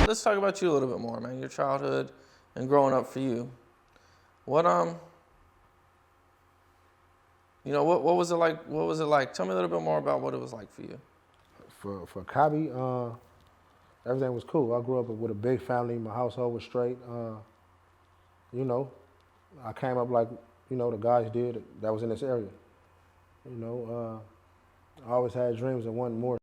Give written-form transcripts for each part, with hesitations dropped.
Let's talk about you a little bit more, man. Your childhood and growing up for you. What what was it like? What was it like? Tell me a little bit more about what it was like for you. For Cobby, everything was cool. I grew up with a big family. My household was straight. You know, I came up like, the guys did that was in this area. I always had dreams and wanted more.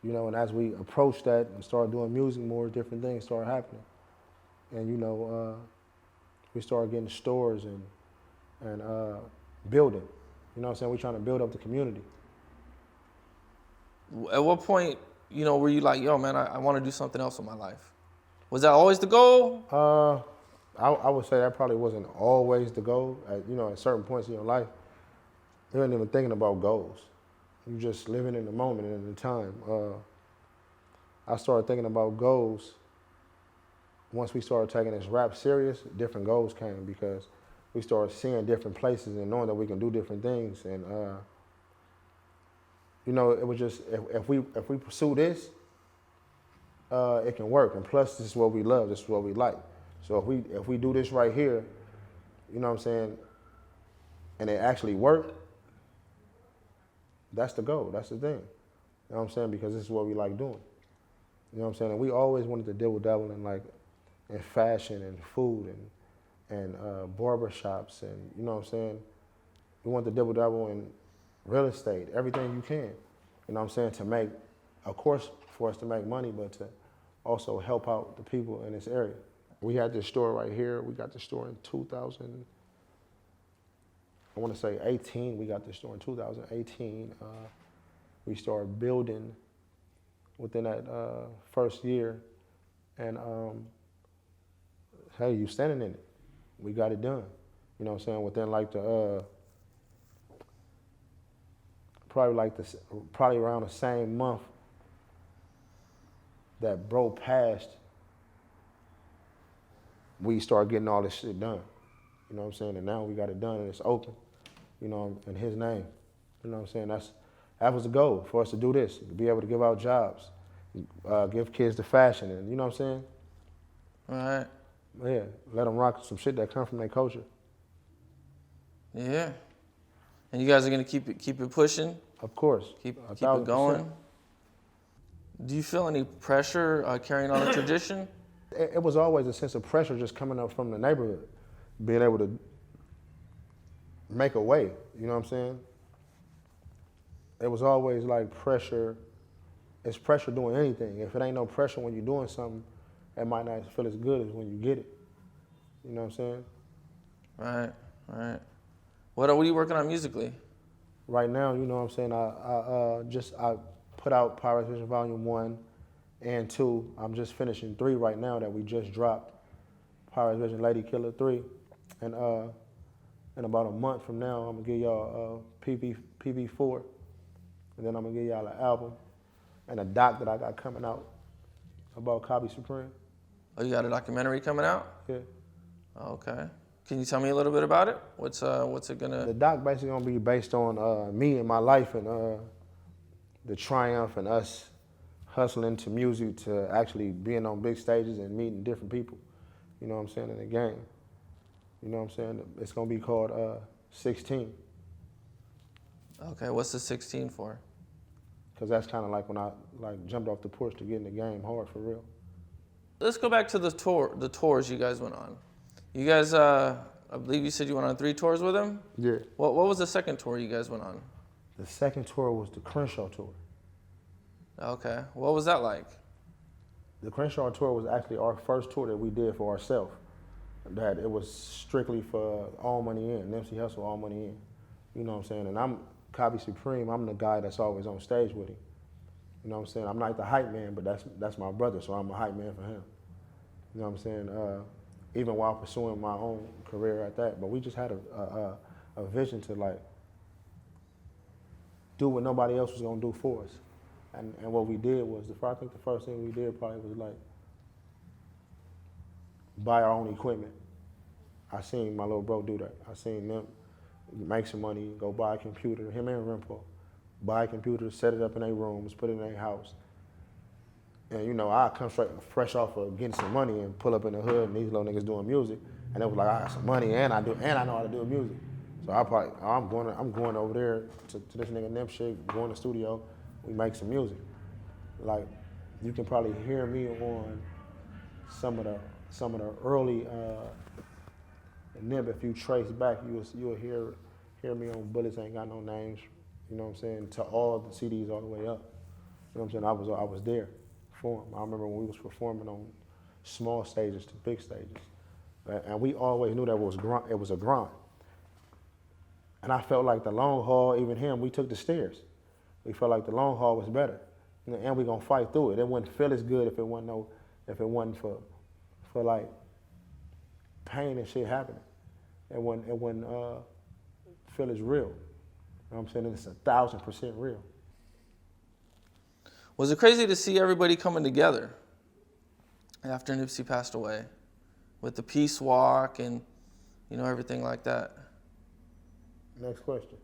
And as we approached that and started doing music more, different things started happening. And, we started getting stores and building. You know what I'm saying? We're trying to build up the community. At what point, were you like, yo, man, I want to do something else with my life? Was that always the goal? I would say that probably wasn't always the goal. At certain points in your life, you ain't even thinking about goals. You just living in the moment and in the time. I started thinking about goals. Once we started taking this rap serious, different goals came because we started seeing different places and knowing that we can do different things. And it was just if we pursue this, it can work. And plus, this is what we love. This is what we like. So if we do this right here, you know what I'm saying, and it actually worked, that's the goal. That's the thing. You know what I'm saying? Because this is what we like doing. You know what I'm saying? And we always wanted to deal with dabble in fashion and food and barber shops and, you know what I'm saying? We want to dabble in real estate, everything you can. You know what I'm saying? To make, of course, for us to make money, but to also help out the people in this area. We had this store right here. We got the store in 2000. I want to say 18. We got this store in 2018. We started building within that first year, and hey, you standing in it. We got it done. You know what I'm saying? Within like the probably around the same month that bro passed, we started getting all this shit done. You know what I'm saying? And now we got it done and it's open, in his name. You know what I'm saying? That was the goal for us to do this, to be able to give out jobs, give kids the fashion, and you know what I'm saying? All right. Yeah, let them rock some shit that come from their culture. Yeah. And you guys are gonna keep it pushing? Of course. Keep it going? Do you feel any pressure carrying on the tradition? It was always a sense of pressure just coming up from the neighborhood, being able to make a way, you know what I'm saying? It was always like pressure. It's pressure doing anything. If it ain't no pressure when you're doing something, it might not feel as good as when you get it. You know what I'm saying? Right. What are you working on musically? Right now, you know what I'm saying, I put out Pirates Vision Volume 1 and 2. I'm just finishing 3 right now that we just dropped. Pirates Vision Lady Killer 3. And in about a month from now, I'm gonna give y'all PV4. And then I'm gonna give y'all an album and a doc that I got coming out about Cobby Supreme. Oh, you got a documentary coming out? Yeah. Okay. Can you tell me a little bit about it? What's it gonna? The doc basically gonna be based on me and my life and the triumph and us hustling to music to actually being on big stages and meeting different people. You know what I'm saying, in the game. You know what I'm saying? It's gonna be called 16. Okay, what's the 16 for? Because that's kind of like when I jumped off the porch to get in the game hard for real. Let's go back to the tours you guys went on. You guys, I believe you said you went on 3 tours with him? Yeah. What was the second tour you guys went on? The second tour was the Crenshaw tour. Okay, what was that like? The Crenshaw tour was actually our first tour that we did for ourselves. That it was strictly for All Money In, Nipsey Hussle, All Money In. You know what I'm saying? And I'm Cobby Supreme, I'm the guy that's always on stage with him. You know what I'm saying? I'm not the hype man, but that's my brother, so I'm a hype man for him. You know what I'm saying? Even while pursuing my own career at that. But we just had a vision to do what nobody else was gonna do for us. And what we did was, I think the first thing we did probably was buy our own equipment. I seen my little bro do that. I seen them make some money, go buy a computer, him and Rimpo, buy a computer, set it up in their rooms, put it in their house, And you know, I come straight fresh off of getting some money and pull up in the hood and these little niggas doing music. And it was like, I got some money and I know how to do music. So I'm going over there to this nigga Nim shit, going to the studio, we make some music. Like, you can probably hear me on some of the early Nim. If you trace back, you'll hear me on Bullets Ain't Got No Names. You know what I'm saying? To all the CDs all the way up. You know what I'm saying? I was there for him. I remember when we was performing on small stages to big stages, and we always knew that it was a grind. And I felt like the long haul, even him, we took the stairs. We felt like the long haul was better, and we gonna fight through it. It wouldn't feel as good if it wasn't for like pain and shit happening. It wouldn't feel as real. You know what I'm saying? It's 1,000% real. Was it crazy to see everybody coming together after Nipsey passed away, with the peace walk and everything like that? Next question.